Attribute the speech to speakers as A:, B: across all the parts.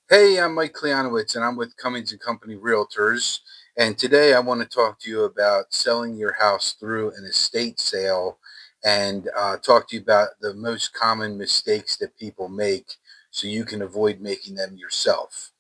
A: Hey, I'm Mike Klijanowicz, and I'm with Cummings and Company Realtors. And today I want to talk to you about selling your house through an estate sale and talk to you about the most common mistakes that people make so you can avoid making them yourself.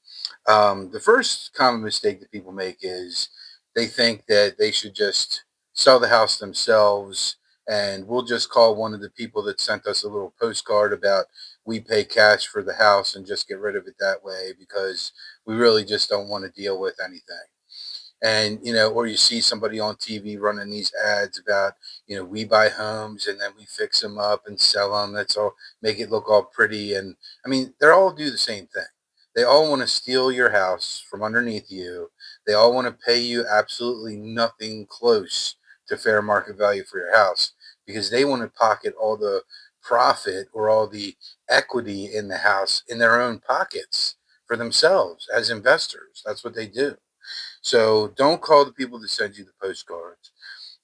A: The first common mistake that people make is they think that they should just sell the house themselves, and we'll just call one of the people that sent us a little postcard about we pay cash for the house and just get rid of it that way because we really just don't want to deal with anything. And or you see somebody on TV running these ads about we buy homes and then we fix them up and sell them. That's all, make it look all pretty. And I mean, they all do the same thing. They all want to steal your house from underneath you. They all want to pay you absolutely nothing close to fair market value for your house because they want to pocket all the profit or all the equity in the house in their own pockets for themselves as investors. That's what they do. So don't call the people that send you the postcards.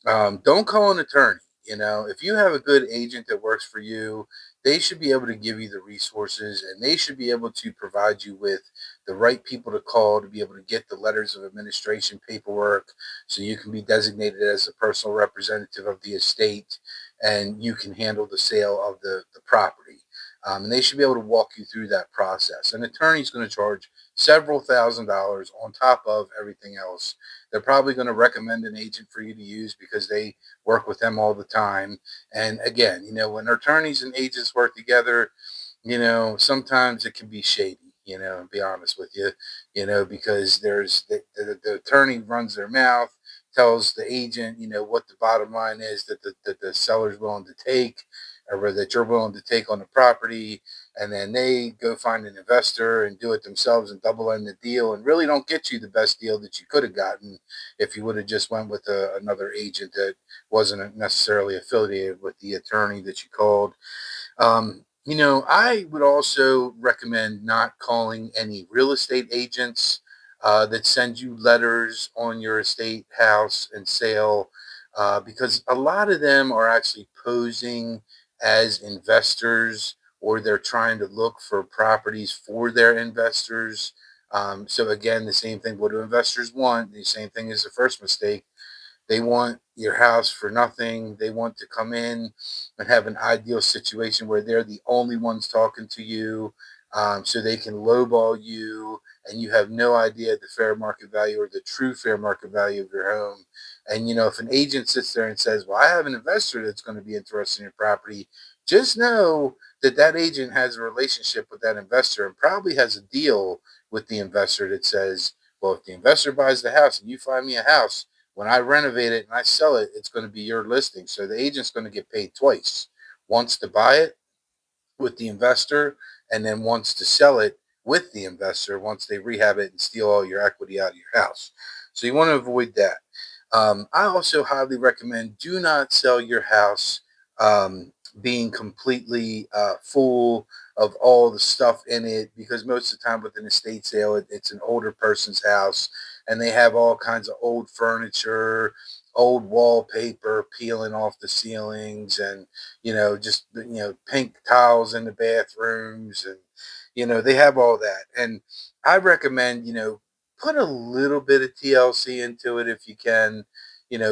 A: Don't call an attorney. If you have a good agent that works for you, they should be able to give you the resources and they should be able to provide you with the right people to call to be able to get the letters of administration paperwork so you can be designated as the personal representative of the estate and you can handle the sale of the property. And they should be able to walk you through that process. An attorney is going to charge several $1,000s on top of everything else. They're probably going to recommend an agent for you to use because they work with them all the time. And again, when attorneys and agents work together, sometimes it can be shady, and be honest with you, because there's the attorney runs their mouth, tells the agent, what the bottom line is that the seller's willing to take or that you're willing to take on the property. And then they go find an investor and do it themselves and double end the deal and really don't get you the best deal that you could have gotten if you would have just went with another agent that wasn't necessarily affiliated with the attorney that you called. I would also recommend not calling any real estate agents that send you letters on your estate, house, and sale, because a lot of them are actually posing as investors or they're trying to look for properties for their investors. So, again, the same thing. What do investors want? The same thing as the first mistake. They want your house for nothing. They want to come in and have an ideal situation where they're the only ones talking to you, so they can lowball you and you have no idea the fair market value or the true fair market value of your home. And, if an agent sits there and says, well, I have an investor that's going to be interested in your property, just know that that agent has a relationship with that investor and probably has a deal with the investor that says, well, if the investor buys the house and you find me a house, when I renovate it and I sell it, it's going to be your listing. So the agent's going to get paid twice. Once to buy it with the investor, and then once to sell it with the investor once they rehab it and steal all your equity out of your house. So you want to avoid that. I also highly recommend do not sell your house being completely full of all the stuff in it because most of the time with an estate sale, it's an older person's house and they have all kinds of old furniture, old wallpaper peeling off the ceilings, and just pink tiles in the bathrooms, and they have all that. And I recommend put a little bit of TLC into it if you can.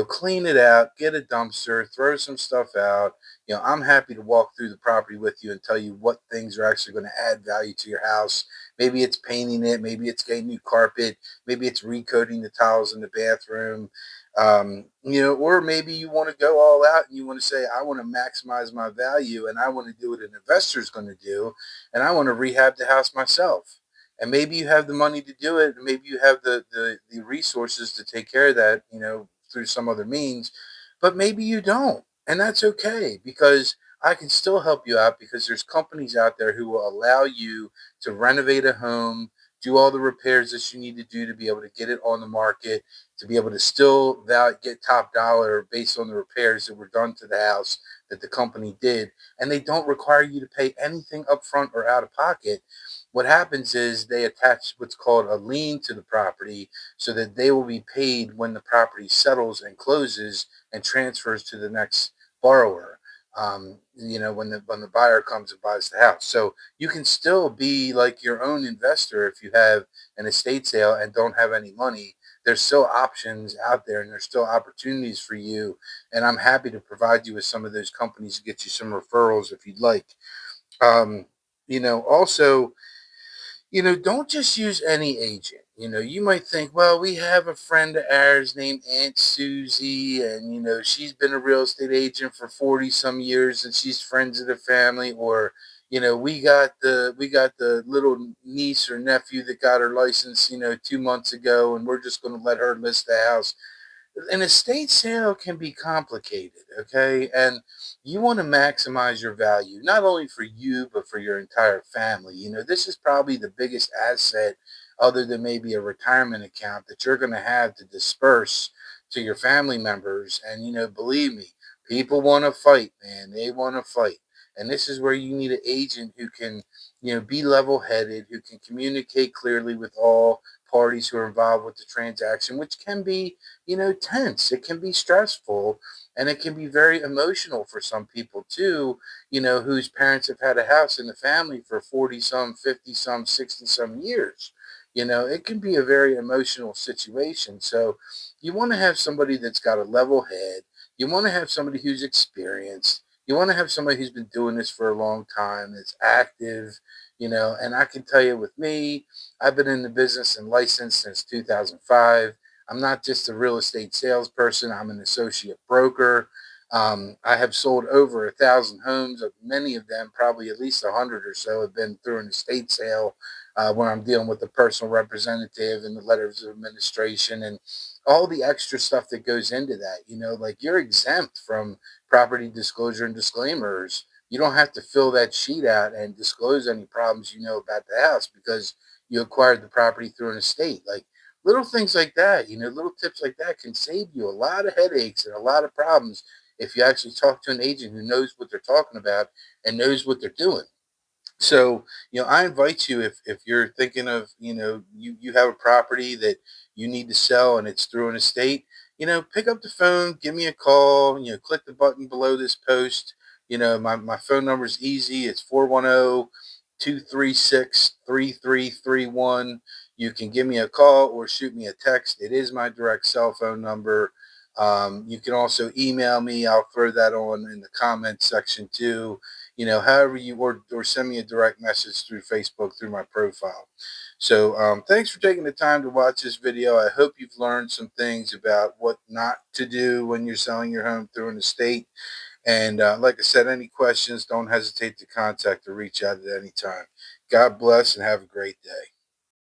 A: Clean it out, get a dumpster, throw some stuff out. I'm happy to walk through the property with you and tell you what things are actually going to add value to your house. Maybe it's painting it, maybe it's getting new carpet, maybe it's recoating the tiles in the bathroom. Or maybe you want to go all out and you want to say, I want to maximize my value and I want to do what an investor is going to do, and I want to rehab the house myself. And maybe you have the money to do it, and maybe you have the resources to take care of that, through some other means, but maybe you don't. And that's okay because I can still help you out because there's companies out there who will allow you to renovate a home, do all the repairs that you need to do to be able to get it on the market, to be able to still get top dollar based on the repairs that were done to the house that the company did. And they don't require you to pay anything upfront or out of pocket. What happens is they attach what's called a lien to the property so that they will be paid when the property settles and closes and transfers to the next borrower. when the buyer comes and buys the house. So you can still be like your own investor if you have an estate sale and don't have any money. There's still options out there, and there's still opportunities for you. And I'm happy to provide you with some of those companies to get you some referrals if you'd like. Also, don't just use any agent. You might think, well, we have a friend of ours named Aunt Susie, and she's been a real estate agent for 40 some years, and she's friends of the family. Or, we got the little niece or nephew that got her license, 2 months ago, and we're just going to let her list the house. An estate sale can be complicated, okay? And you want to maximize your value, not only for you, but for your entire family. This is probably the biggest asset, other than maybe a retirement account, that you're going to have to disperse to your family members. And, believe me, people want to fight, man. They want to fight. And this is where you need an agent who can, be level headed, who can communicate clearly with all parties who are involved with the transaction, which can be tense. It can be stressful, and it can be very emotional for some people too, whose parents have had a house in the family for 40 some, 50 some, 60 some years. It can be a very emotional situation. So you want to have somebody that's got a level head. You want to have somebody who's experienced. You want to have somebody who's been doing this for a long time, that's active, and I can tell you with me, I've been in the business and licensed since 2005. I'm not just a real estate salesperson. I'm an associate broker. I have sold over 1,000 homes. Of many of them, probably at least 100 or so, have been through an estate sale, where I'm dealing with the personal representative and the letters of administration and all the extra stuff that goes into that. Like, you're exempt from property disclosure and disclaimers. You don't have to fill that sheet out and disclose any problems about the house, because you acquired the property through an estate. Like, little things like that, little tips like that can save you a lot of headaches and a lot of problems if you actually talk to an agent who knows what they're talking about and knows what they're doing. So, I invite you, if you're thinking of, you have a property that you need to sell and it's through an estate, pick up the phone, give me a call, click the button below this post. My phone number is easy. It's 410-236-3331. You can give me a call or shoot me a text. It is my direct cell phone number. You can also email me. I'll throw that on in the comment section too. However or send me a direct message through Facebook through my profile. So, thanks for taking the time to watch this video. I hope you've learned some things about what not to do when you're selling your home through an estate. And like I said, any questions, don't hesitate to contact or reach out at any time. God bless and have a great day.